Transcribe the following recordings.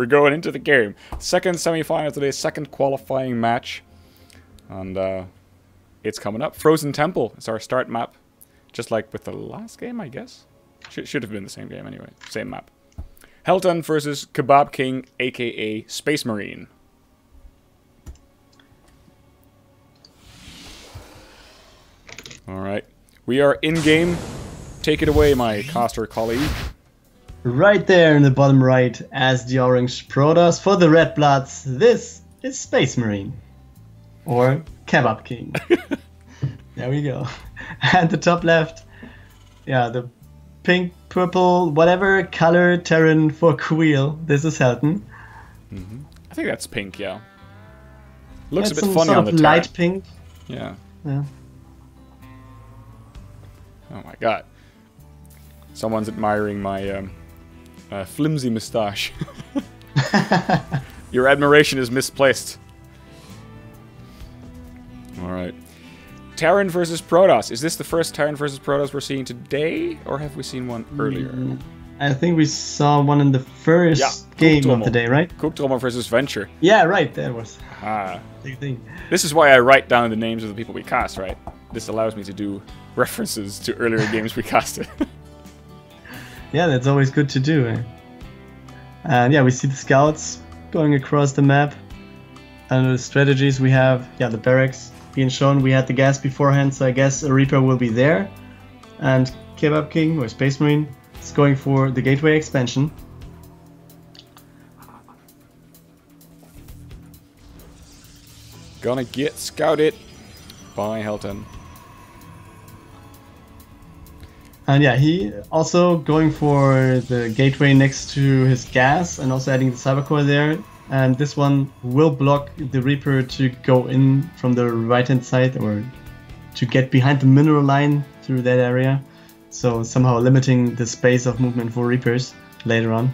we're going into the game. Second semi-final today, second qualifying match. And it's coming up. Frozen Temple is our start map. Just like with the last game, I guess. Should have been the same game anyway. Same map. HeltEn versus Kebab King, aka SpaceMarine. Alright. We are in-game. Take it away, my caster colleague. Right there in the bottom right, as the orange Protoss for the red bloods, this is SpaceMarine. Or Kebab King. There we go. And the top left, yeah, the pink, purple, whatever color Terran for Queel. This is HeltEn. I think that's pink, yeah. Looks It's a bit funny sort on the of Terran. light pink. Yeah. Yeah. Oh my god. Someone's admiring my flimsy moustache. Your admiration is misplaced. Alright. Terran versus Protoss. Is this the first Terran versus Protoss we're seeing today? Or have we seen one earlier? I think we saw one in the first game of the day, right? Kooktrommel versus Venture. Yeah, right, that was Ah. big thing. This is why I write down the names of the people we cast, right? This allows me to do references to earlier games we casted. Yeah, that's always good to do. Eh? And yeah, we see the scouts going across the map. And the strategies we have, yeah, the barracks being shown. We had the gas beforehand, so I guess a Reaper will be there. And Kebab King, or SpaceMarine, is going for the gateway expansion. Gonna get scouted by HeltEn. And yeah, he also going for the gateway next to his gas and also adding the cybercore there. And this one will block the Reaper to go in from the right hand side or to get behind the mineral line through that area. So somehow limiting the space of movement for Reapers later on.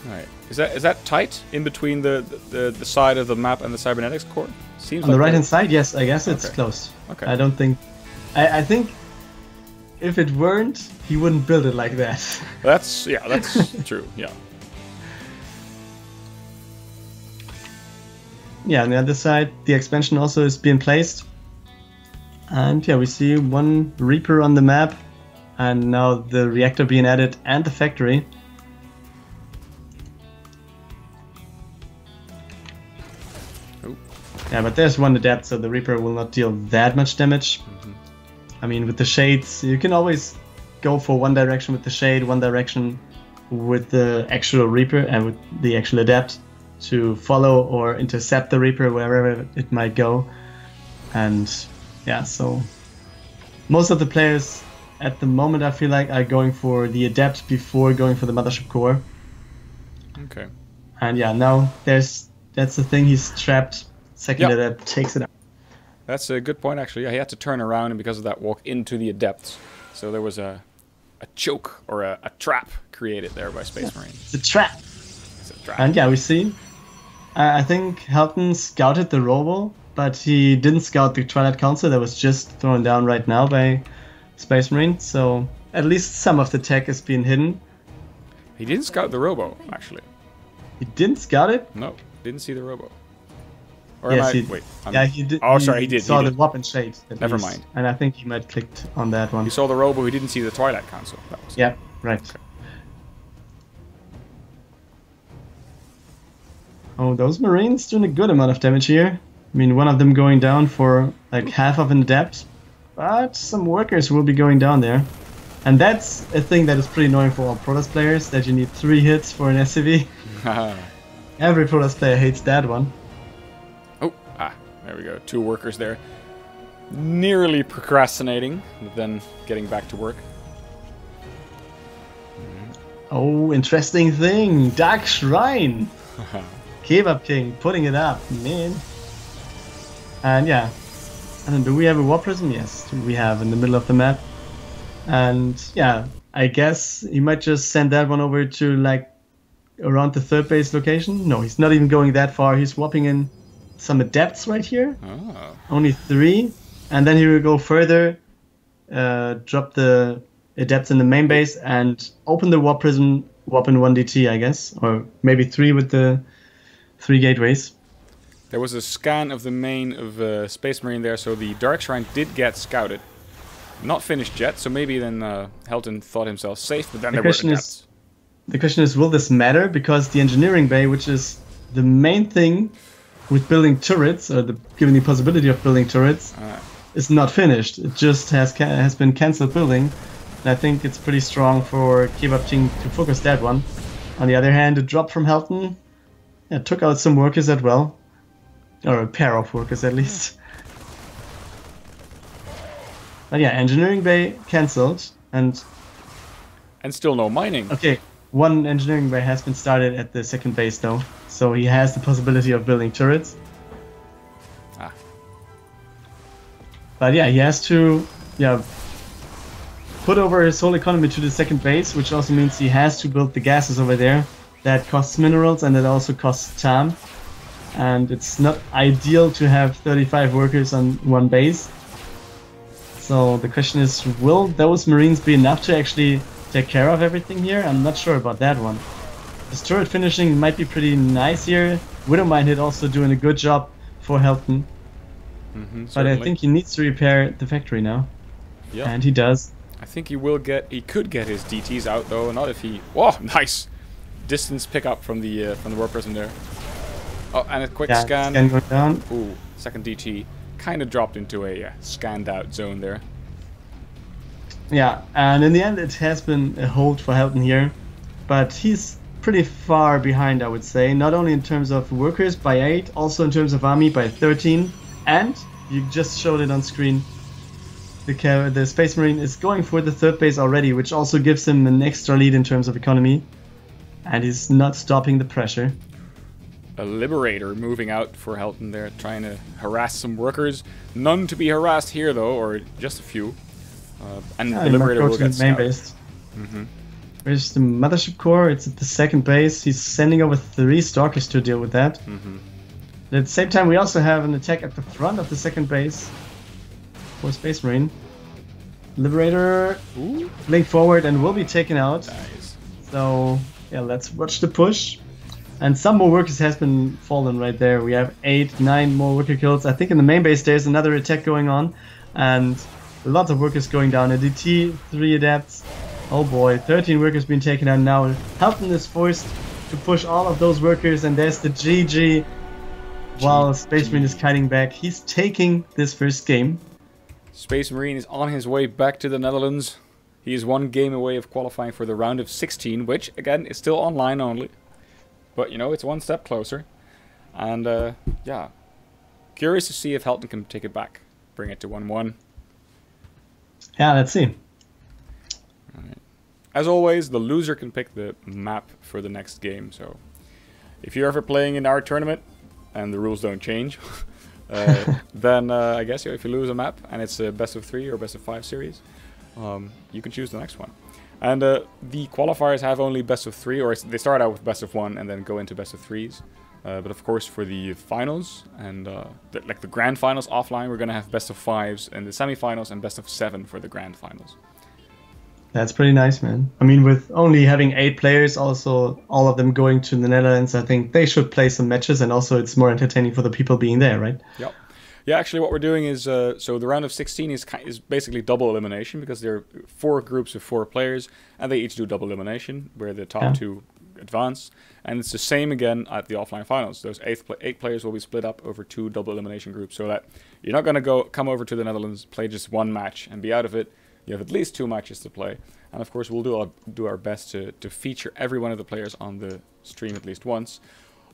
Alright. Is that tight in between the side of the map and the cybernetics core? Seems On like the right hand side, yes, I guess it's Okay. close. Okay. I don't think... I think if it weren't, he wouldn't build it like that. That's true, yeah. Yeah, on the other side, the expansion also is being placed. And yeah, we see one Reaper on the map. And now the reactor being added and the factory. Oh. Yeah, but there's one adept, so the Reaper will not deal that much damage. I mean, with the shades, you can always go for one direction with the shade, one direction with the actual Reaper and with the actual adept to follow or intercept the Reaper wherever it might go. And yeah, so most of the players at the moment, I feel like, are going for the adept before going for the mothership core. Okay. And yeah, now that's the thing, he's trapped. Second adept takes it out. That's a good point, actually. Yeah, he had to turn around, and because of that, walk into the adepts. So there was a choke or a trap created there by SpaceMarine. It's a trap. It's a trap. And yeah, we see. I think HeltEn scouted the robo, but he didn't scout the Twilight Council that was just thrown down right now by SpaceMarine. So at least some of the tech is being hidden. He didn't scout the robo, actually. He didn't scout it? No, didn't see the robo. Or Yes, wait. Yeah, he did. Oh, sorry, he did. Saw he the did. weapon shade. at Never least. mind. And I think he might clicked on that one. He saw the robo, he didn't see the Twilight Council. That was Yeah, right. Okay. Oh, those Marines doing a good amount of damage here. I mean, one of them going down for like half of an adept, but some workers will be going down there. And that's a thing that is pretty annoying for all Protoss players, that you need 3 hits for an SCV. Every Protoss player hates that one. There we go. 2 workers there. Nearly procrastinating, but then getting back to work. Oh, interesting thing. Dark Shrine. Kebab King putting it up, man. And yeah. And then do we have a War Prism? Yes, we have in the middle of the map. And yeah, I guess he might just send that one over to like around the 3rd base location. No, he's not even going that far. He's swapping in some adepts right here. Oh. Only 3. And then he will go further, drop the adepts in the main base and open the War Prism swap in 1 DT, I guess, or maybe 3 with the 3 gateways. There was a scan of the main of Space Marine there, so the Dark Shrine did get scouted. Not finished yet, so maybe then HeltEn thought himself safe, but then there were adepts. The question is, will this matter? Because the engineering bay, which is the main thing with building turrets, or given the possibility of building turrets, is not finished. It just has been cancelled building. And I think it's pretty strong for Kebab Team to focus that one. On the other hand, a drop from HeltEn took out some workers as well. Or a pair of workers at least. But yeah, engineering bay cancelled, and still no mining. Okay, one engineering bay has been started at the second base though, so he has the possibility of building turrets. But yeah, he has to put over his whole economy to the second base, which also means he has to build the gases over there. That costs minerals and it also costs time. And it's not ideal to have 35 workers on one base. So the question is, will those Marines be enough to actually take care of everything here? I'm not sure about that one. This turret finishing might be pretty nice here. Widowmine Hit also doing a good job for HeltEn. But I think he needs to repair the factory now. Yep. And he does. I think he could get his DTs out though, not if he... Whoa, nice! Distance pickup from the war person there. Oh, and a quick scan. Scan going down. Ooh, second DT. Kind of dropped into a scanned out zone there. Yeah, and in the end it has been a hold for HeltEn here. But he's pretty far behind, I would say. Not only in terms of workers by 8, also in terms of army by 13. And, you just showed it on screen, the Space Marine is going for the third base already, which also gives him an extra lead in terms of economy. And he's not stopping the pressure. A Liberator moving out for HeltEn there, trying to harass some workers. None to be harassed here though, or just a few. And the Liberator will get main base. Where's the Mothership Core? It's at the second base. He's sending over 3 Stalkers to deal with that. At the same time, we also have an attack at the front of the second base for Space Marine. Liberator blink forward and will be taken out. Nice. So yeah, let's watch the push. And some more workers has been fallen right there. We have 8, 9 more worker kills. I think in the main base there's another attack going on. And lots of workers going down. A DT, 3 adepts. Oh boy, 13 workers being taken out now. HeltEn is forced to push all of those workers, and there's the GG. While Space Marine is kiting back. He's taking this first game. Space Marine is on his way back to the Netherlands. He is 1 game away of qualifying for the round of 16, which again is still online only. But, you know, it's 1 step closer. And, yeah. Curious to see if HeltEn can take it back. Bring it to 1-1. Yeah, let's see. Alright. As always, the loser can pick the map for the next game. So, if you're ever playing in our tournament, and the rules don't change, then I guess if you lose a map, and it's a best of 3 or best of 5 series, you can choose the next one. And the qualifiers have only best of 3, or they start out with best of 1 and then go into best of 3s. But of course for the finals and like the grand finals offline, we're going to have best of 5s and the semifinals and best of 7 for the grand finals. That's pretty nice, man. I mean, with only having 8 players, also all of them going to the Netherlands, I think they should play some matches, and also it's more entertaining for the people being there, right? Yep. Yeah, actually what we're doing is, so the round of 16 is basically double elimination, because there are 4 groups of 4 players, and they each do double elimination, where the top 2 advance. And it's the same again at the offline finals. Those 8 players will be split up over 2 double elimination groups, so that you're not going to come over to the Netherlands, play just 1 match, and be out of it. You have at least 2 matches to play. And of course, we'll do our best to feature every one of the players on the stream at least once.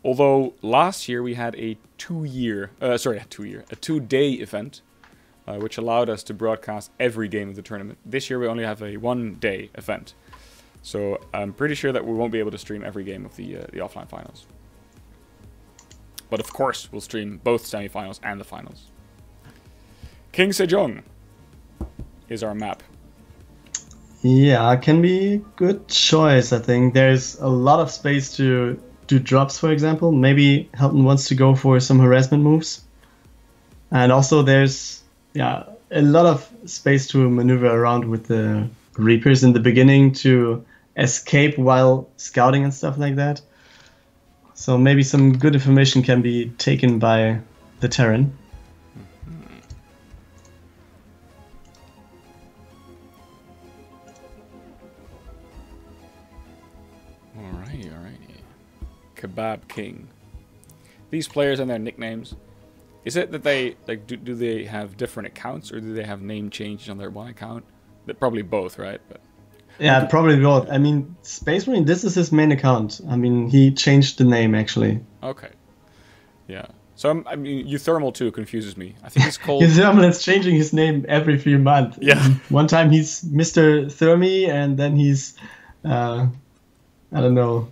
Although last year we had a 2-day event, which allowed us to broadcast every game of the tournament. This year we only have a 1-day event. So I'm pretty sure that we won't be able to stream every game of the offline finals. But of course, we'll stream both semifinals and the finals. King Sejong is our map. Yeah, it can be a good choice, I think. There's a lot of space to do drops, for example. Maybe HeltEn wants to go for some harassment moves. And also there's a lot of space to maneuver around with the Reapers in the beginning to escape while scouting and stuff like that. So maybe some good information can be taken by the Terran. Alrighty. Kebab King. These players and their nicknames. Is it that they like do they have different accounts, or do they have name changes on their one account? Probably both, right? But yeah, probably both. I mean, SpaceMarine, this is his main account. I mean, he changed the name actually. Okay. Yeah. So I mean, Euthermal too confuses me. I think he's called. Euthermal is changing his name every few months. Yeah. One time he's Mr. Thermi, and then he's, I don't know,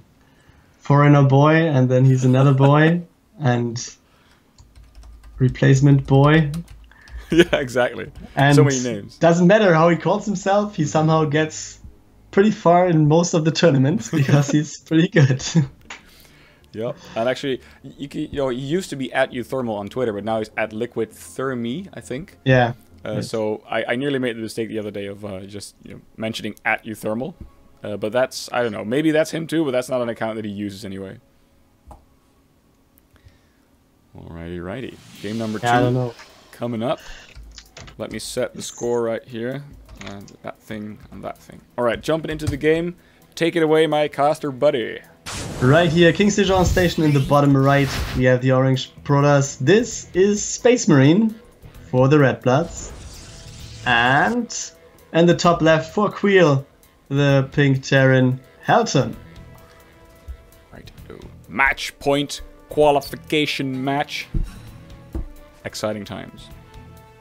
Foreigner Boy, and then he's another boy, and Replacement Boy. Yeah, exactly. And so many names. Doesn't matter how he calls himself, he somehow gets pretty far in most of the tournaments because he's pretty good. Yep. And actually, you know, he used to be at Euthermal on Twitter, but now he's at Liquid Thermi, I think. Yeah. So I nearly made the mistake the other day of just mentioning at Euthermal. But that's, I don't know, maybe that's him too, but that's not an account that he uses anyway. Alrighty. Game number 2 I don't know. coming up. Let me set the score right here. And that thing and that thing. Alright, jumping into the game. Take it away, my caster buddy. Right here, King Sejan Station in the bottom right, we have the orange Protoss. This is SpaceMarine for the Red Bloods. And the top left for Queel, the pink Terran HeltEn. Right. Match point qualification match. Exciting times.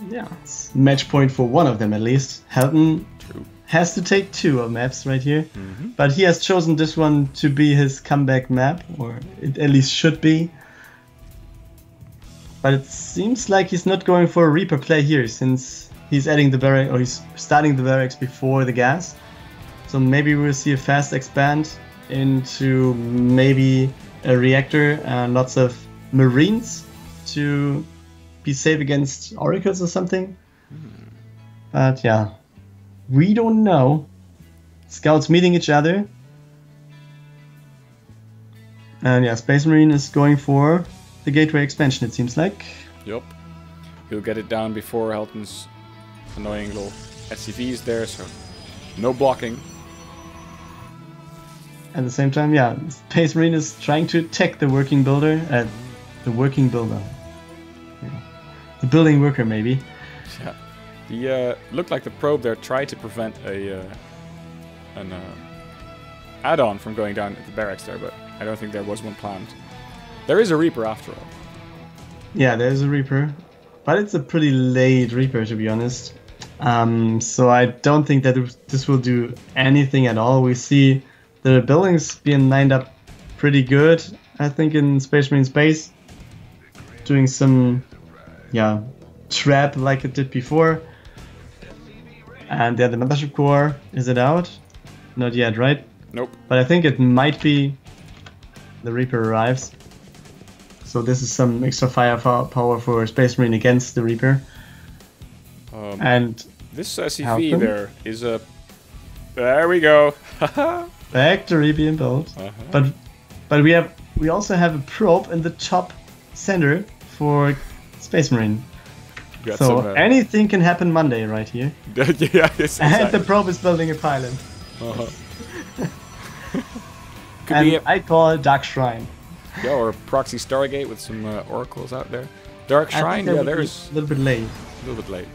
Yeah, it's match point for one of them at least. HeltEn True. has to take 2 of maps right here. But he has chosen this one to be his comeback map, or it at least should be. But it seems like he's not going for a Reaper play here, since he's adding the barrack, or he's starting the barracks before the gas. So maybe we'll see a fast expand into maybe a reactor and lots of Marines to be safe against Oracles or something. But yeah, we don't know. Scouts meeting each other. And yeah, SpaceMarine is going for the gateway expansion, it seems like. Yep. He'll get it down before HeltEn's annoying little SCVs there, so no blocking. At the same time, yeah, SpaceMarine is trying to attack the working builder. The working builder. Yeah. The building worker, maybe. Yeah. The looked like the probe there tried to prevent an add-on from going down at the barracks there, but I don't think there was one planned. There is a Reaper after all. Yeah, there's a Reaper, but it's a pretty late Reaper, to be honest. So I don't think that this will do anything at all. We see the buildings being lined up pretty good, I think, in SpaceMarine space. Doing some, yeah, trap like it did before. And yeah, the Mothership Core, is it out? Not yet, right? Nope. But I think it might be the Reaper arrives. So this is some extra firepower for SpaceMarine against the Reaper. And this SCV there is a... There we go. Factory being built. But we also have a probe in the top center for SpaceMarine. So anything can happen Monday right here. Yeah, yes, exactly. And the probe is building a pylon. And I call it Dark Shrine. Yeah, or Proxy Stargate with some oracles out there. Dark Shrine, yeah, there's a little bit late. A little bit late.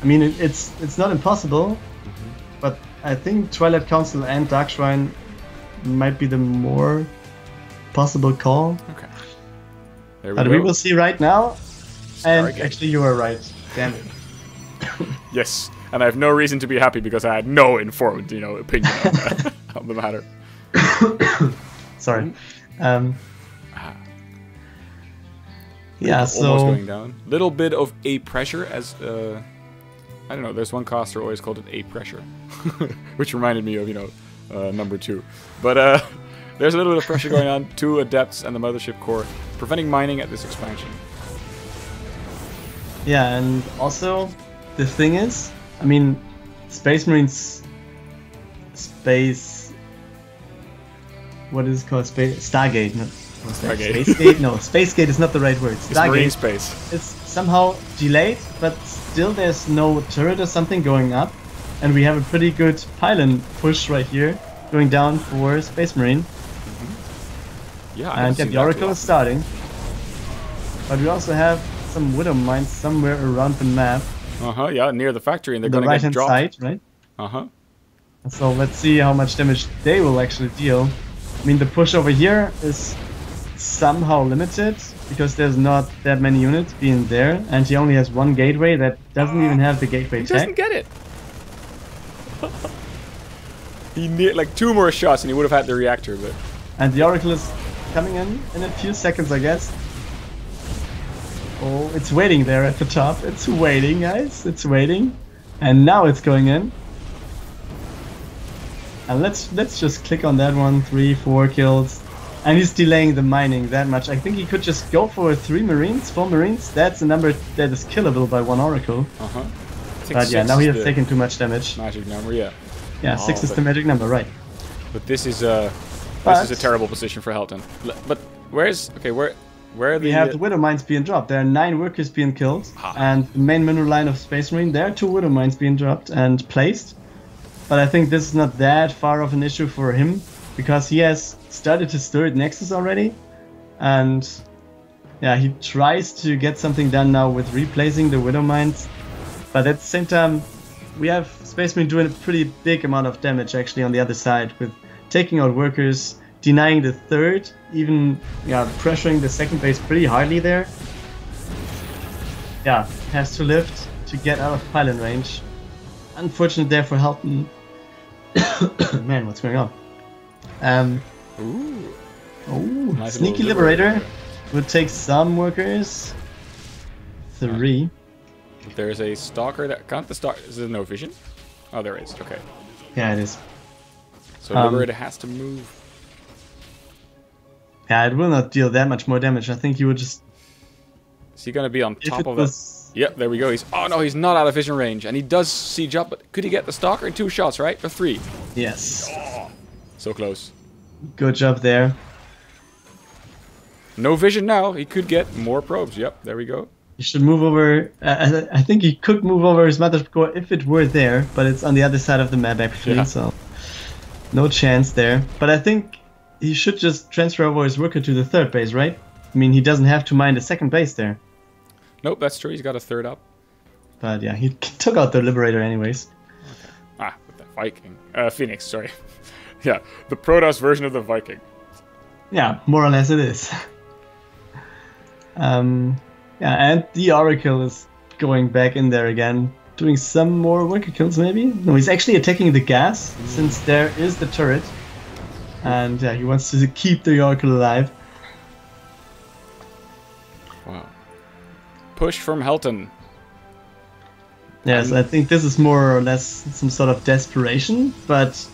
I mean, it's not impossible, but I think Twilight Council and Dark Shrine might be the more possible call. Okay. But we will see right now. And actually, you were right. Damn it. Yes, and I have no reason to be happy because I had no informed, opinion on the matter. Sorry. Yeah, so almost going down. Little bit of A pressure, as I don't know. There's one caster always called it A pressure, which reminded me of number 2. But there's a little bit of pressure going on. 2 adepts and the Mothership Core preventing mining at this expansion. Yeah, and also the thing is, I mean, SpaceMarine's Space... What is it called? Stargate. No, Stargate. Spacegate? No, Spacegate is not the right word. It's marine Stargate. space. It's somehow delayed, but still there's no turret or something going up. And we have a pretty good pylon push right here, going down for SpaceMarine. Yeah, And the Oracle is starting. But we also have some Widow Mines somewhere around the map. Yeah, near the factory, and they're On the going to get right-hand dropped. side, right? So let's see how much damage they will actually deal. I mean, the push over here is somehow limited, because there's not that many units being there, and he only has one gateway that doesn't even have the gateway He tech. doesn't get it. He needed like 2 more shots, and he would have had the reactor, but... And the Oracle is coming in a few seconds, I guess. Oh, it's waiting there at the top. It's waiting, guys. It's waiting. And now it's going in. And let's just click on that one. 3, 4 kills. And he's delaying the mining that much. I think he could just go for 4 Marines. That's a number that is killable by 1 Oracle. But yeah, now he has taken too much damage. Magic number, yeah. Yeah, 6 is the magic number, right. But this is a terrible position for HeltEn. But where are we have the Widow Mines being dropped. There are 9 workers being killed. And the main mineral line of SpaceMarine, there are 2 Widow Mines being dropped and placed. But I think this is not that far of an issue for him, because he has started his 3rd Nexus already. And yeah, he tries to get something done now with replacing the Widow Mines. But at the same time, we have SpaceMarine doing a pretty big amount of damage actually on the other side, with taking out workers, denying the 3rd, even pressuring the 2nd base pretty hardly there. Yeah, has to lift to get out of pylon range. Unfortunate there for HeltEn. Man, what's going on? Nice Sneaky Liberator would take some workers. 3. There's a Stalker that can't the Stalker. Is there no vision? Oh, there is. Okay. Yeah, it is. So Liberator has to move. Yeah, it will not deal that much more damage. I think you would just... Is he going to be on top of it? Yep, there we go. Oh no, he's not out of vision range. And he does siege up, but could he get the Stalker in 2 shots, right? Or 3? Yes. Oh, so close. Good job there. No vision now. He could get more probes. Yep, there we go. He should move over. I think he could move over his Mothership Core if it were there, but it's on the other side of the map actually, so no chance there. But I think he should just transfer over his worker to the 3rd base, right? I mean, he doesn't have to mine the 2nd base there. Nope, that's true. He's got a 3rd up. But yeah, he took out the Liberator anyways. Okay. With the Viking. Phoenix, sorry. Yeah, the Protoss version of the Viking. Yeah, more or less it is. Yeah, and the Oracle is going back in there again, doing some more worker kills maybe? No, he's actually attacking the gas, since there is the turret. And yeah, he wants to keep the Oracle alive. Wow. Push from HeltEn. Yes, I think this is more or less some sort of desperation, but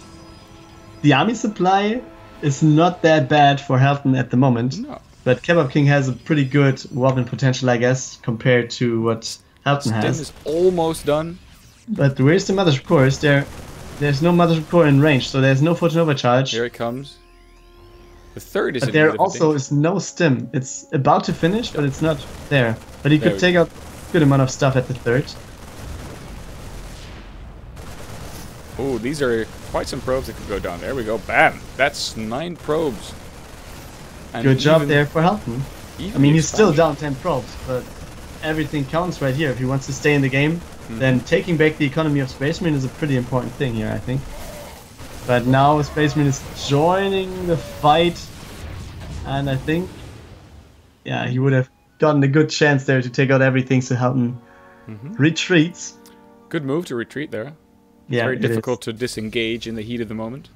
the army supply is not that bad for HeltEn at the moment. No. But Kebab King has a pretty good weapon potential, I guess, compared to what HeltEn has. This is almost done. But where's the Mothership Core? There's no Mothership Core in range, so there's no photon overcharge. Here it comes. The 3rd is. But there also is no stim. It's about to finish, but it's not there. But he could take out a good amount of stuff at the 3rd. Oh, these are quite some probes that could go down. There we go. Bam! That's 9 probes. And good job there for HeltEn. I mean, he's still down 10 probes, but everything counts right here. If he wants to stay in the game, then taking back the economy of SpaceMarine is a pretty important thing here, I think. But now SpaceMarine is joining the fight, and I think, yeah, he would have gotten a good chance there to take out everything, so HeltEn retreats. Good move to retreat there. Yeah, very difficult to disengage in the heat of the moment.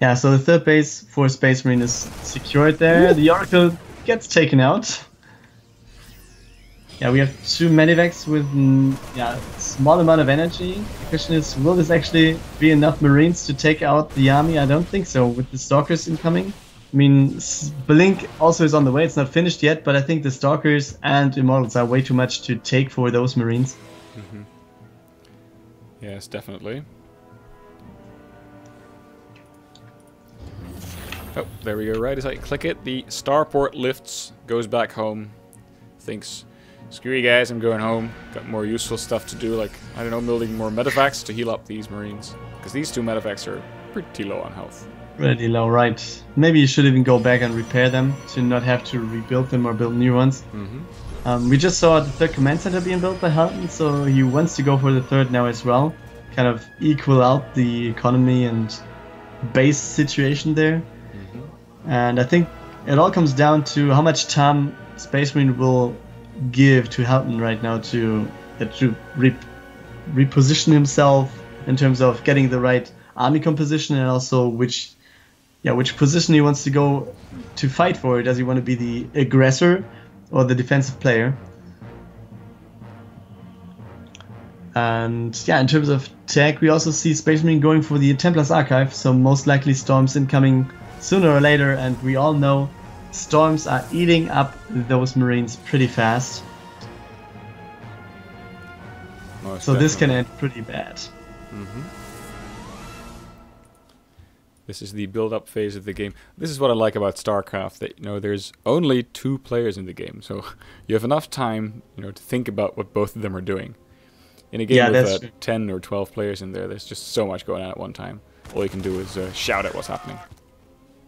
Yeah, so the 3rd base for SpaceMarine is secured there. The Oracle gets taken out. Yeah, we have 2 medivacs with small amount of energy. The question is, will this actually be enough Marines to take out the army? I don't think so, with the Stalkers incoming. I mean, Blink also is on the way. It's not finished yet, but I think the Stalkers and Immortals are way too much to take for those Marines. Yes, definitely. Oh, there we go. Right as I click it, the starport lifts, goes back home, thinks, screw you guys, I'm going home. Got more useful stuff to do, like, I don't know, building more medevacs to heal up these Marines. Because these 2 medevacs are pretty low on health. Pretty low, right. Maybe you should even go back and repair them to not have to rebuild them or build new ones. We just saw the 3rd command center being built by HeltEn, so he wants to go for the 3rd now as well. Kind of equal out the economy and base situation there. And I think it all comes down to how much time SpaceMarine will give to HeltEn right now to reposition himself in terms of getting the right army composition, and also which position he wants to go to fight for. Does he want to be the aggressor or the defensive player? And yeah, in terms of tech, we also see SpaceMarine going for the Templar's Archive, so most likely Storms incoming sooner or later, and we all know Storms are eating up those Marines pretty fast. So this can end pretty bad. This is the build-up phase of the game. This is what I like about StarCraft, that, you know, there's only 2 players in the game, so you have enough time, you know, to think about what both of them are doing. In a game with 10 or 12 players in there, there's just so much going on at one time. All you can do is shout at what's happening.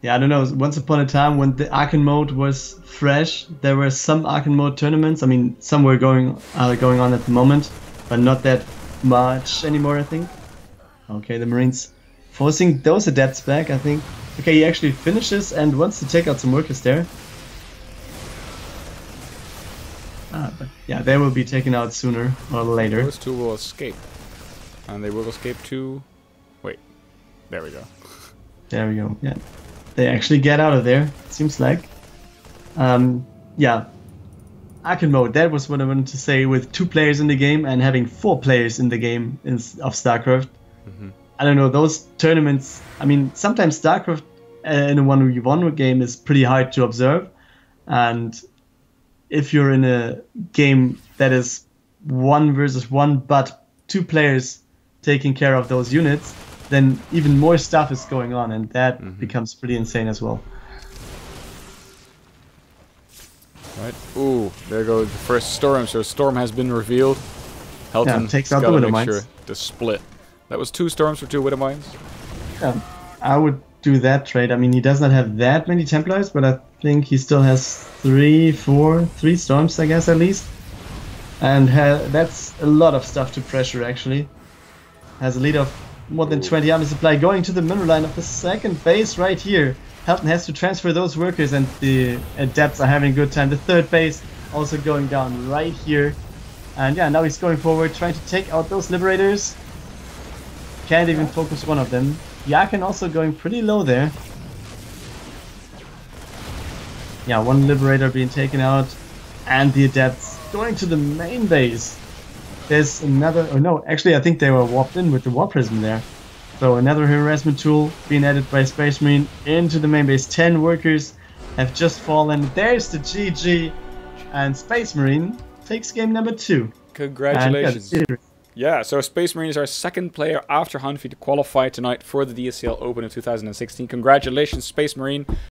Yeah, I don't know. Once upon a time, when the Archon mode was fresh, there were some Archon mode tournaments. I mean, some were going on at the moment, but not that much anymore, I think. Okay, the Marines forcing those adepts back, I think. Okay, he actually finishes and wants to take out some workers there. But yeah, they will be taken out sooner or later. Those 2 will escape. And they will escape to... Wait. There we go. There we go, yeah. They actually get out of there, it seems like. Yeah. Archon mode, that was what I wanted to say, with 2 players in the game and having 4 players in the game of StarCraft. I don't know, those tournaments, I mean, sometimes StarCraft in a 1v1 game is pretty hard to observe. And if you're in a game that is 1 versus 1, but 2 players taking care of those units, then even more stuff is going on, and that becomes pretty insane as well. Right. Ooh, there goes the first Storm. So Storm has been revealed. HeltEn takes out the Widow Mines. Sure to split. That was 2 Storms for 2 Widow Mines. Yeah, I would do that trade. I mean, he does not have that many Templars, but I think he still has 3 Storms, I guess, at least. And that's a lot of stuff to pressure, actually. Has a lead of more than 20 army supply going to the mineral line of the 2nd base right here. HeltEn has to transfer those workers, and the adepts are having a good time. The 3rd base also going down right here. And yeah, now he's going forward, trying to take out those liberators. Can't even focus one of them. Yakin also going pretty low there. Yeah, 1 liberator being taken out. And the adepts going to the main base. There's another... Oh no, actually I think they were warped in with the warp prism there. So another harassment tool being added by SpaceMarine into the main base. 10 workers have just fallen. There's the GG. And SpaceMarine takes game number 2. Congratulations. Yeah, so SpaceMarine is our 2nd player after Hanfi to qualify tonight for the DSCL Open of 2016. Congratulations, SpaceMarine.